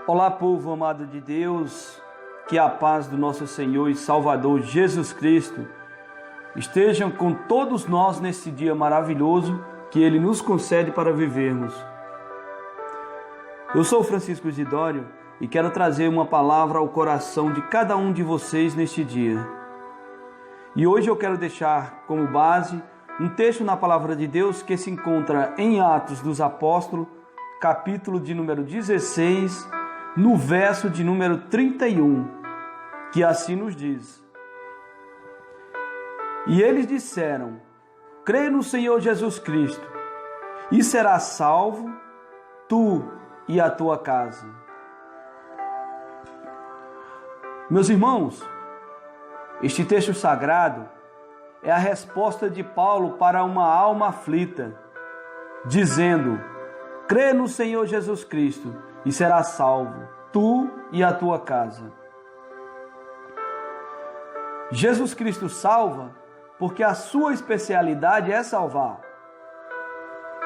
Olá, povo amado de Deus, que a paz do nosso Senhor e Salvador Jesus Cristo estejam com todos nós nesse dia maravilhoso que Ele nos concede para vivermos. Eu sou Francisco Isidório e quero trazer uma palavra ao coração de cada um de vocês neste dia. E hoje eu quero deixar como base um texto na palavra de Deus que se encontra em Atos dos Apóstolos, capítulo de número 16, no verso de número 31, que assim nos diz: E eles disseram: crê no Senhor Jesus Cristo, e serás salvo, tu e a tua casa. Meus irmãos, este texto sagrado é a resposta de Paulo para uma alma aflita, dizendo: crê no Senhor Jesus Cristo e serás salvo, tu e a tua casa. Jesus Cristo salva porque a sua especialidade é salvar.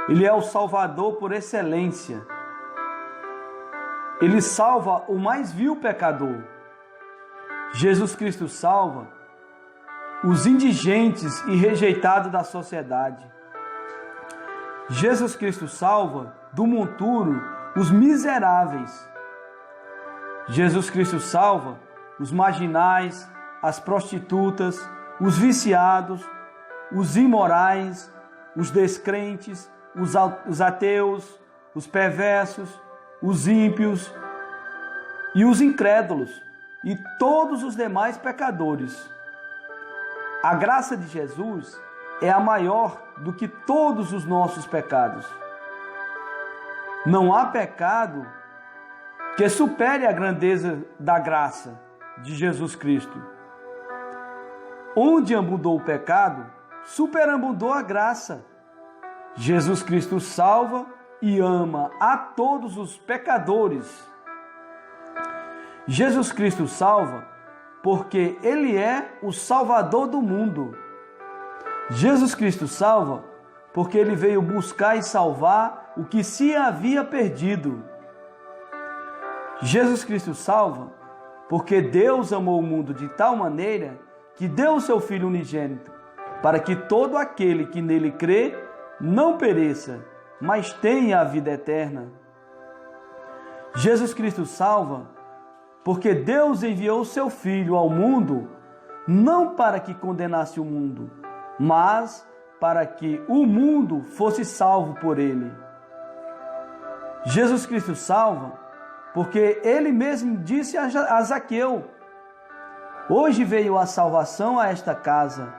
Ele é o Salvador por excelência. Ele salva o mais vil pecador. Jesus Cristo salva os indigentes e rejeitados da sociedade. Jesus Cristo salva do monturo os miseráveis. Jesus Cristo salva os marginais, as prostitutas, os viciados, os imorais, os descrentes, os ateus, os perversos, os ímpios e os incrédulos e todos os demais pecadores. A graça de Jesus é a maior do que todos os nossos pecados. Não há pecado que supere a grandeza da graça de Jesus Cristo. Onde abundou o pecado, superabundou a graça. Jesus Cristo salva e ama a todos os pecadores. Jesus Cristo salva porque Ele é o Salvador do mundo. Jesus Cristo salva porque Ele veio buscar e salvar o que se havia perdido. Jesus Cristo salva porque Deus amou o mundo de tal maneira que deu o seu Filho unigênito, para que todo aquele que nele crê não pereça, mas tenha a vida eterna. Jesus Cristo salva porque Deus enviou o seu Filho ao mundo, não para que condenasse o mundo, mas para que o mundo fosse salvo por ele. Jesus Cristo salva porque Ele mesmo disse a Zaqueu: hoje veio a salvação a esta casa,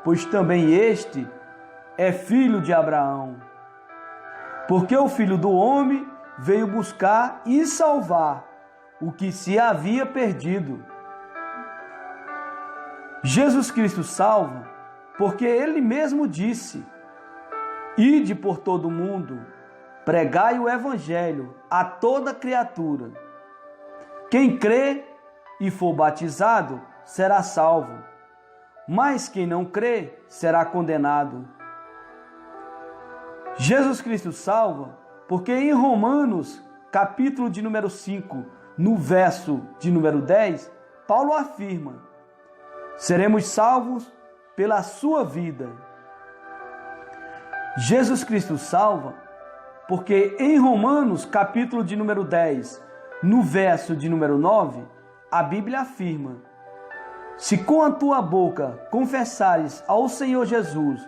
pois também este é filho de Abraão. Porque o Filho do Homem veio buscar e salvar o que se havia perdido. Jesus Cristo salva porque Ele mesmo disse: ide por todo o mundo, pregai o Evangelho a toda criatura. Quem crê e for batizado será salvo, mas quem não crê será condenado. Jesus Cristo salva porque em Romanos, capítulo de número 5, no verso de número 10, Paulo afirma: seremos salvos pela sua vida. Jesus Cristo salva porque em Romanos, capítulo de número 10, no verso de número 9, a Bíblia afirma: se com a tua boca confessares ao Senhor Jesus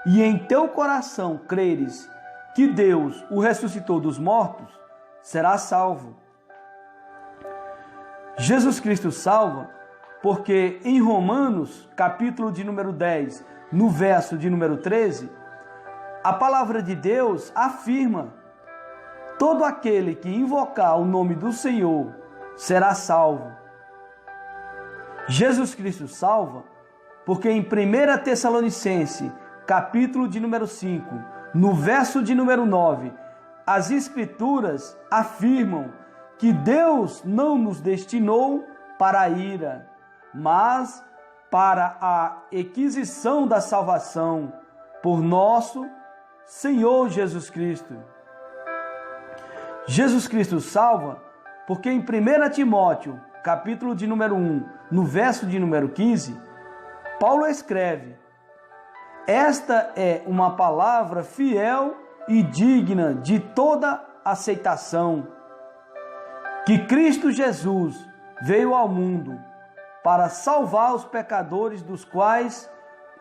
e em teu coração creres que Deus o ressuscitou dos mortos, serás salvo. Jesus Cristo salva porque em Romanos, capítulo de número 10, no verso de número 13, a palavra de Deus afirma: todo aquele que invocar o nome do Senhor será salvo. Jesus Cristo salva porque em 1 Tessalonicenses, capítulo de número 5, no verso de número 9, as Escrituras afirmam que Deus não nos destinou para a ira, mas para a aquisição da salvação por nosso Senhor Jesus Cristo. Jesus Cristo salva porque em 1 Timóteo, capítulo de número 1, no verso de número 15, Paulo escreve: esta é uma palavra fiel e digna de toda aceitação, que Cristo Jesus veio ao mundo para salvar os pecadores, dos quais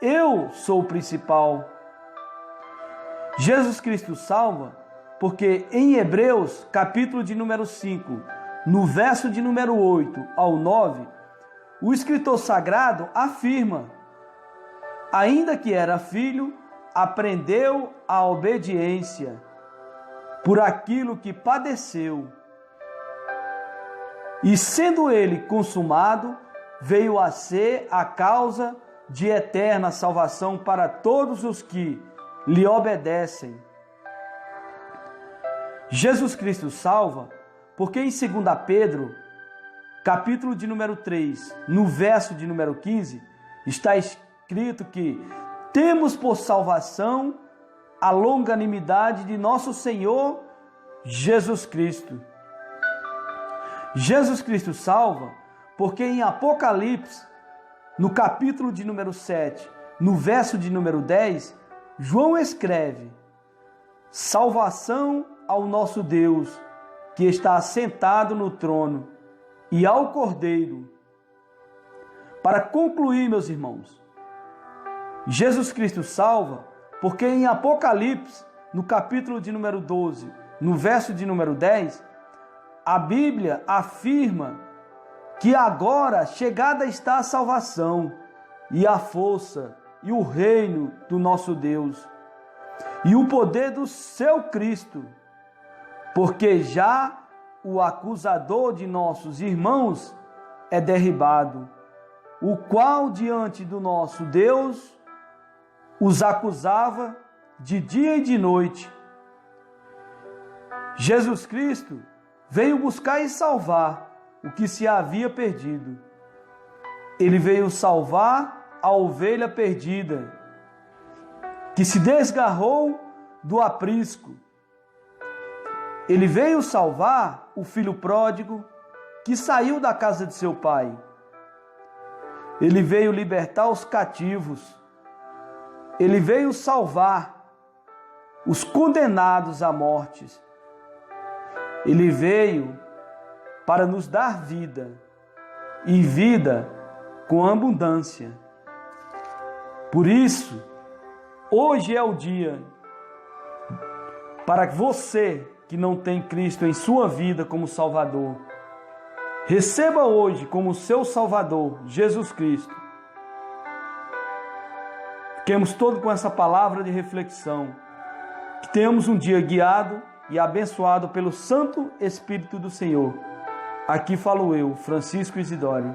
eu sou o principal. Jesus Cristo salva, porque em Hebreus, capítulo de número 5, no verso de número 8 ao 9, o escritor sagrado afirma: ainda que era filho, aprendeu a obediência por aquilo que padeceu. E sendo ele consumado, veio a ser a causa de eterna salvação para todos os que lhe obedecem. Jesus Cristo salva, porque em 2 Pedro, capítulo de número 3, no verso de número 15, está escrito que temos por salvação a longanimidade de nosso Senhor Jesus Cristo. Jesus Cristo salva, porque em Apocalipse, no capítulo de número 7, no verso de número 10, João escreve: salvação ao nosso Deus, que está assentado no trono, e ao Cordeiro. Para concluir, meus irmãos, Jesus Cristo salva, porque em Apocalipse, no capítulo de número 12, no verso de número 10, a Bíblia afirma que agora chegada está a salvação e a força e o reino do nosso Deus e o poder do seu Cristo, porque já o acusador de nossos irmãos é derribado, o qual diante do nosso Deus os acusava de dia e de noite. Jesus Cristo veio buscar e salvar o que se havia perdido. Ele veio salvar a ovelha perdida, que se desgarrou do aprisco. Ele veio salvar o filho pródigo que saiu da casa de seu pai. Ele veio libertar os cativos. Ele veio salvar os condenados à morte. Ele veio para nos dar vida, e vida com abundância. Por isso, hoje é o dia para você que não tem Cristo em sua vida como Salvador. Receba hoje como seu Salvador, Jesus Cristo. Fiquemos todos com essa palavra de reflexão. Que tenhamos um dia guiado e abençoado pelo Santo Espírito do Senhor. Aqui falo eu, Francisco Isidório.